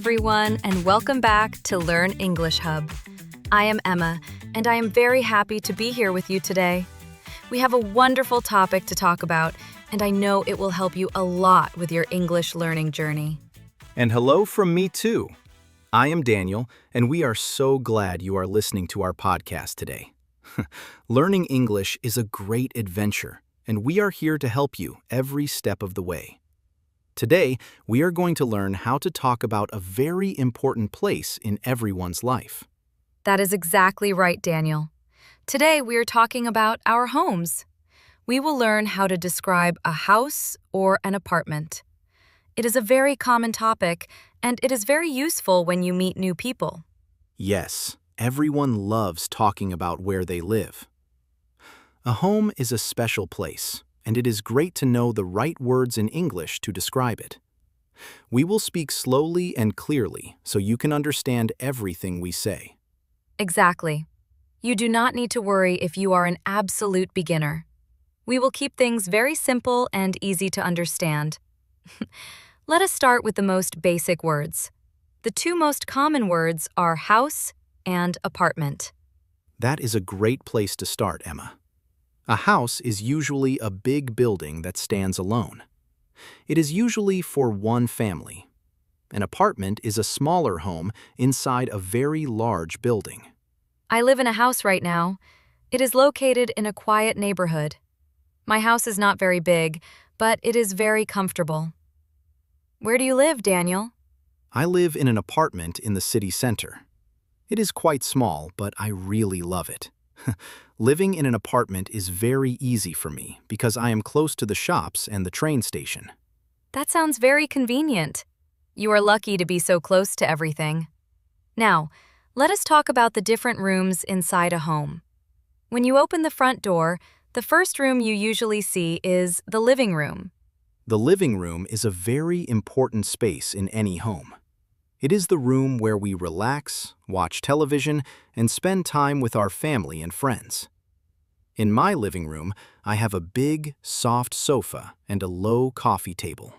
everyone, and welcome back to Learn English Hub. I am Emma, and I am very happy to be here with you today. We have a wonderful topic to talk about, and I know it will help you a lot with your English learning journey. And hello from me too. I am Daniel, and we are so glad you are listening to our podcast today. Learning English is a great adventure, and we are here to help you every step of the way. Today, we are going to learn how to talk about a very important place in everyone's life. That is exactly right, Daniel. Today, we are talking about our homes. We will learn how to describe a house or an apartment. It is a very common topic, and it is very useful when you meet new people. Yes, everyone loves talking about where they live. A home is a special place, and it is great to know the right words in English to describe it. We will speak slowly and clearly so you can understand everything we say. Exactly. You do not need to worry if you are an absolute beginner. We will keep things very simple and easy to understand. Let us start with the most basic words. The two most common words are house and apartment. That is a great place to start, Emma. A house is usually a big building that stands alone. It is usually for one family. An apartment is a smaller home inside a very large building. I live in a house right now. It is located in a quiet neighborhood. My house is not very big, but it is very comfortable. Where do you live, Daniel? I live in an apartment in the city center. It is quite small, but I really love it. Living in an apartment is very easy for me because I am close to the shops and the train station. That sounds very convenient. You are lucky to be so close to everything. Now, let us talk about the different rooms inside a home. When you open the front door, the first room you usually see is the living room. The living room is a very important space in any home. It is the room where we relax, watch television, and spend time with our family and friends. In my living room, I have a big, soft sofa and a low coffee table.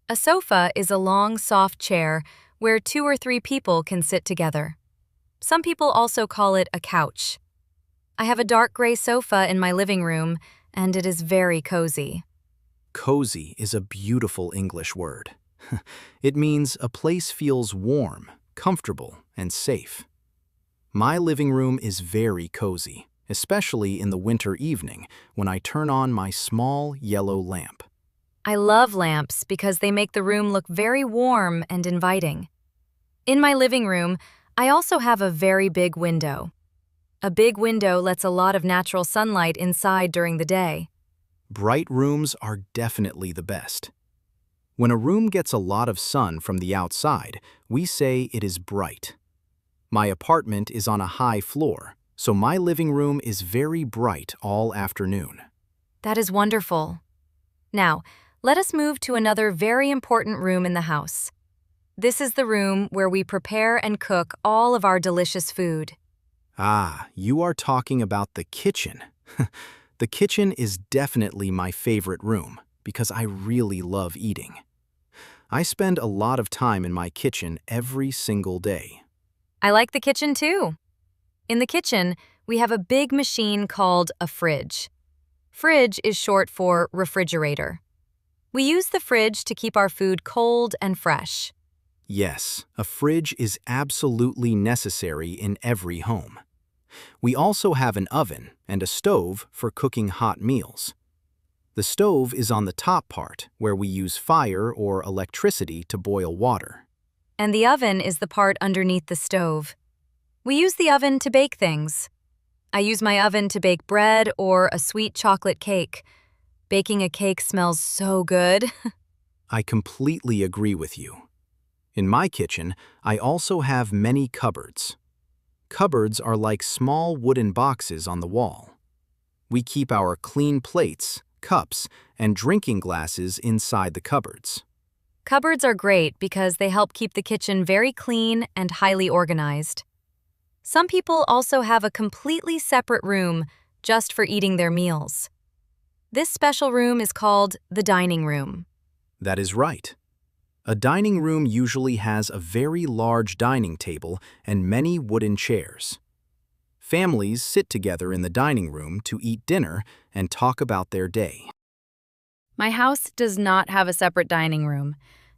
A sofa is a long, soft chair where 2 or 3 people can sit together. Some people also call it a couch. I have a dark gray sofa in my living room, and it is very cozy. Cozy is a beautiful English word. It means a place feels warm, comfortable, and safe. My living room is very cozy, especially in the winter evening when I turn on my small yellow lamp. I love lamps because they make the room look very warm and inviting. In my living room, I also have a very big window. A big window lets a lot of natural sunlight inside during the day. Bright rooms are definitely the best. When a room gets a lot of sun from the outside, we say it is bright. My apartment is on a high floor, so my living room is very bright all afternoon. That is wonderful. Now, let us move to another very important room in the house. This is the room where we prepare and cook all of our delicious food. Ah, you are talking about the kitchen. The kitchen is definitely my favorite room because I really love eating. I spend a lot of time in my kitchen every single day. I like the kitchen too. In the kitchen, we have a big machine called a fridge. Fridge is short for refrigerator. We use the fridge to keep our food cold and fresh. Yes, a fridge is absolutely necessary in every home. We also have an oven and a stove for cooking hot meals. The stove is on the top part, where we use fire or electricity to boil water. And the oven is the part underneath the stove. We use the oven to bake things. I use my oven to bake bread or a sweet chocolate cake. Baking a cake smells so good. I completely agree with you. In my kitchen, I also have many cupboards. Cupboards are like small wooden boxes on the wall. We keep our clean plates, cups, and drinking glasses inside the cupboards. Cupboards are great because they help keep the kitchen very clean and highly organized. Some people also have a completely separate room just for eating their meals. This special room is called the dining room. That is right. A dining room usually has a very large dining table and many wooden chairs. Families sit together in the dining room to eat dinner and talk about their day. My house does not have a separate dining room.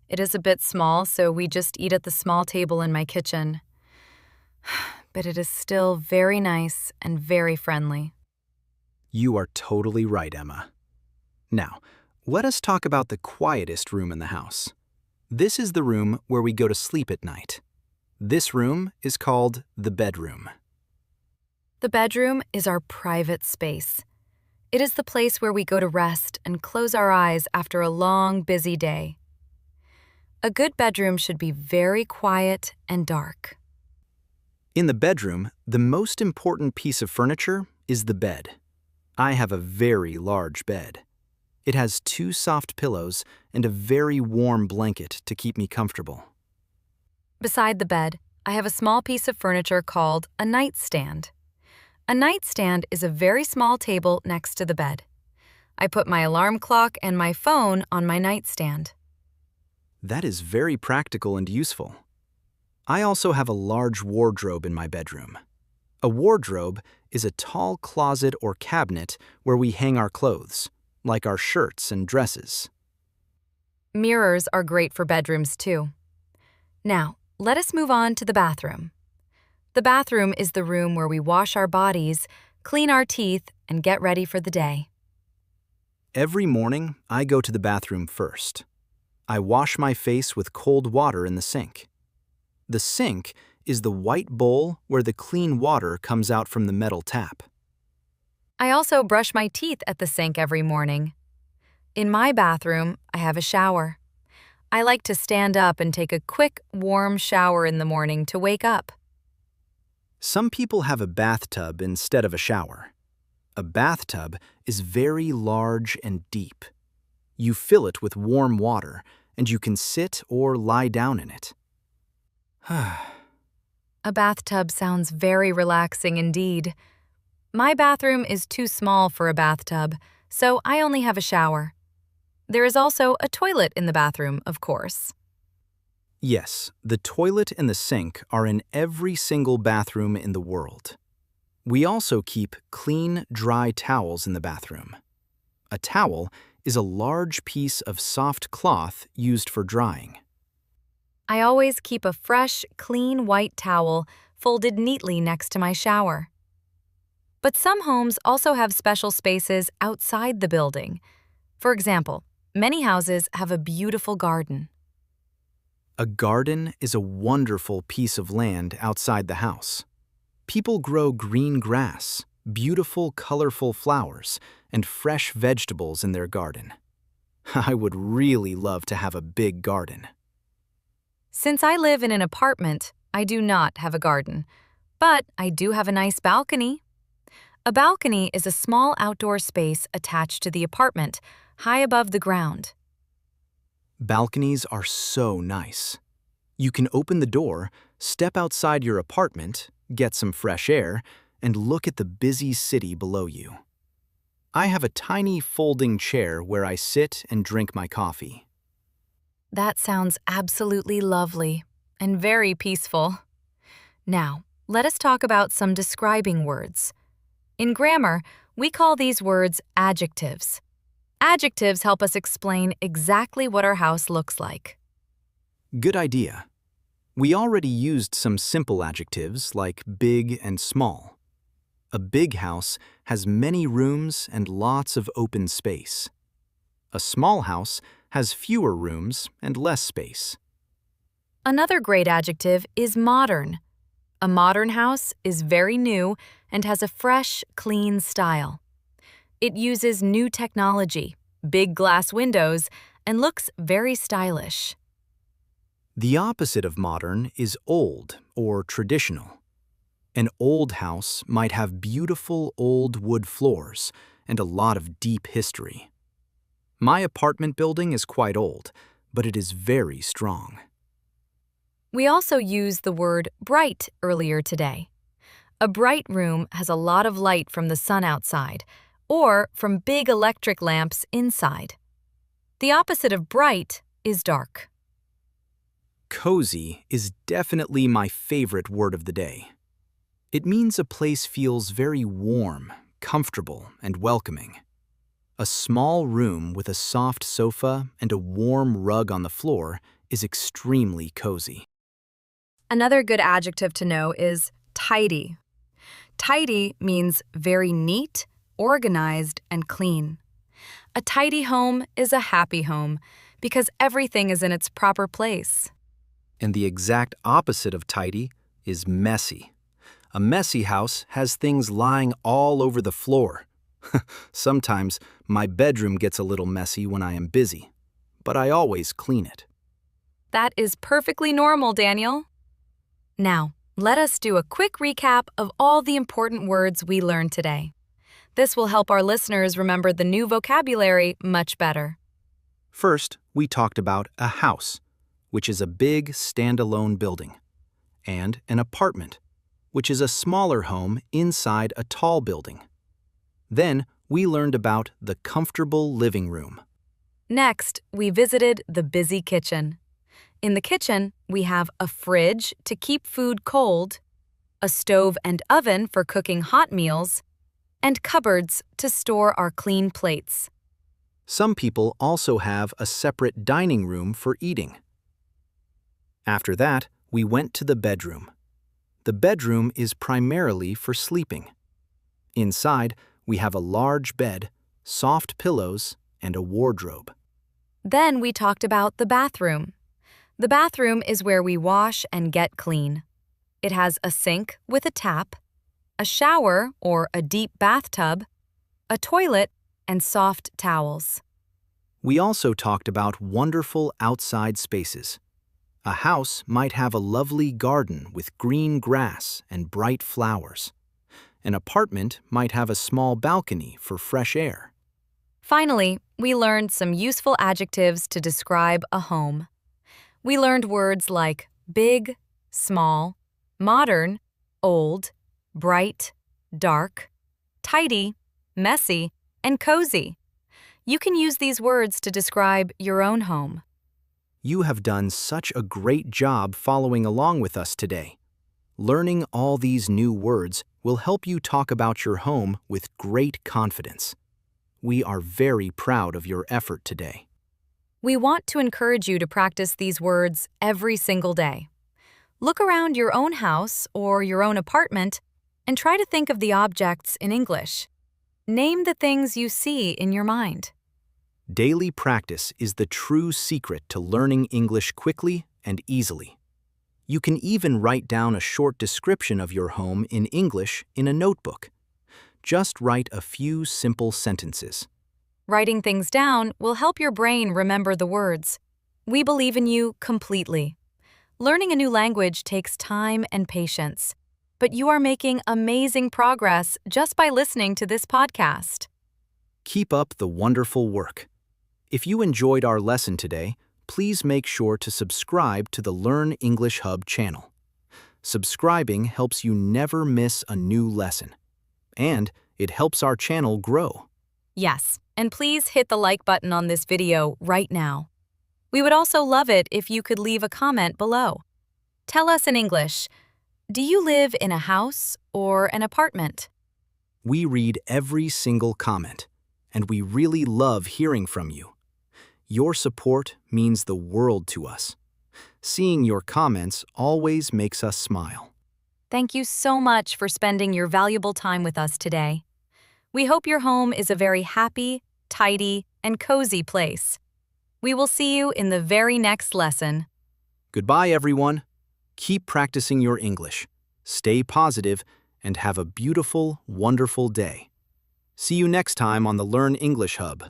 It is a bit small, so we just eat at the small table in my kitchen. But it is still very nice and very friendly. You are totally right, Emma. Now, let us talk about the quietest room in the house. This is the room where we go to sleep at night. This room is called the bedroom. The bedroom is our private space. It is the place where we go to rest and close our eyes after a long, busy day. A good bedroom should be very quiet and dark. In the bedroom, the most important piece of furniture is the bed. I have a very large bed. It has 2 soft pillows and a very warm blanket to keep me comfortable. Beside the bed, I have a small piece of furniture called a nightstand. A nightstand is a very small table next to the bed. I put my alarm clock and my phone on my nightstand. That is very practical and useful. I also have a large wardrobe in my bedroom. A wardrobe is a tall closet or cabinet where we hang our clothes, like our shirts and dresses. Mirrors are great for bedrooms too. Now, let us move on to the bathroom. The bathroom is the room where we wash our bodies, clean our teeth, and get ready for the day. Every morning, I go to the bathroom first. I wash my face with cold water in the sink. The sink is the white bowl where the clean water comes out from the metal tap. I also brush my teeth at the sink every morning. In my bathroom, I have a shower. I like to stand up and take a quick, warm shower in the morning to wake up. Some people have a bathtub instead of a shower. A bathtub is very large and deep. You fill it with warm water, and you can sit or lie down in it. A bathtub sounds very relaxing indeed. My bathroom is too small for a bathtub, so I only have a shower. There is also a toilet in the bathroom, of course. Yes, the toilet and the sink are in every single bathroom in the world. We also keep clean, dry towels in the bathroom. A towel is a large piece of soft cloth used for drying. I always keep a fresh, clean white towel folded neatly next to my shower. But some homes also have special spaces outside the building. For example, many houses have a beautiful garden. A garden is a wonderful piece of land outside the house. People grow green grass, beautiful, colorful flowers, and fresh vegetables in their garden. I would really love to have a big garden. Since I live in an apartment, I do not have a garden, but I do have a nice balcony. A balcony is a small outdoor space attached to the apartment, high above the ground. Balconies are so nice. You can open the door, step outside your apartment, get some fresh air, and look at the busy city below you. I have a tiny folding chair where I sit and drink my coffee. That sounds absolutely lovely and very peaceful. Now, let us talk about some describing words. In grammar, we call these words adjectives. Adjectives help us explain exactly what our house looks like. Good idea. We already used some simple adjectives like big and small. A big house has many rooms and lots of open space. A small house has fewer rooms and less space. Another great adjective is modern. A modern house is very new and has a fresh, clean style. It uses new technology, big glass windows, and looks very stylish. The opposite of modern is old or traditional. An old house might have beautiful old wood floors and a lot of deep history. My apartment building is quite old, but it is very strong. We also used the word bright earlier today. A bright room has a lot of light from the sun outside, or from big electric lamps inside. The opposite of bright is dark. Cozy is definitely my favorite word of the day. It means a place feels very warm, comfortable, and welcoming. A small room with a soft sofa and a warm rug on the floor is extremely cozy. Another good adjective to know is tidy. Tidy means very neat, organized, and clean. A tidy home is a happy home because everything is in its proper place. And the exact opposite of tidy is messy. A messy house has things lying all over the floor. Sometimes my bedroom gets a little messy when I am busy, but I always clean it. That is perfectly normal, Daniel. Now, let us do a quick recap of all the important words we learned today. This will help our listeners remember the new vocabulary much better. First, we talked about a house, which is a big standalone building, and an apartment, which is a smaller home inside a tall building. Then, we learned about the comfortable living room. Next, we visited the busy kitchen. In the kitchen, we have a fridge to keep food cold, a stove and oven for cooking hot meals, and cupboards to store our clean plates. Some people also have a separate dining room for eating. After that, we went to the bedroom. The bedroom is primarily for sleeping. Inside, we have a large bed, soft pillows, and a wardrobe. Then we talked about the bathroom. The bathroom is where we wash and get clean. It has a sink with a tap, a shower or a deep bathtub, a toilet, and soft towels. We also talked about wonderful outside spaces. A house might have a lovely garden with green grass and bright flowers. An apartment might have a small balcony for fresh air. Finally, we learned some useful adjectives to describe a home. We learned words like big, small, modern, old, bright, dark, tidy, messy, and cozy. You can use these words to describe your own home. You have done such a great job following along with us today. Learning all these new words will help you talk about your home with great confidence. We are very proud of your effort today. We want to encourage you to practice these words every single day. Look around your own house or your own apartment and try to think of the objects in English. Name the things you see in your mind. Daily practice is the true secret to learning English quickly and easily. You can even write down a short description of your home in English in a notebook. Just write a few simple sentences. Writing things down will help your brain remember the words. We believe in you completely. Learning a new language takes time and patience, but you are making amazing progress just by listening to this podcast. Keep up the wonderful work. If you enjoyed our lesson today, please make sure to subscribe to the Learn English Hub channel. Subscribing helps you never miss a new lesson, and it helps our channel grow. Yes, and please hit the like button on this video right now. We would also love it if you could leave a comment below. Tell us in English, do you live in a house or an apartment? We read every single comment, and we really love hearing from you. Your support means the world to us. Seeing your comments always makes us smile. Thank you so much for spending your valuable time with us today. We hope your home is a very happy, tidy, and cozy place. We will see you in the very next lesson. Goodbye, everyone. Keep practicing your English. Stay positive and have a beautiful, wonderful day. See you next time on the Learn English Hub.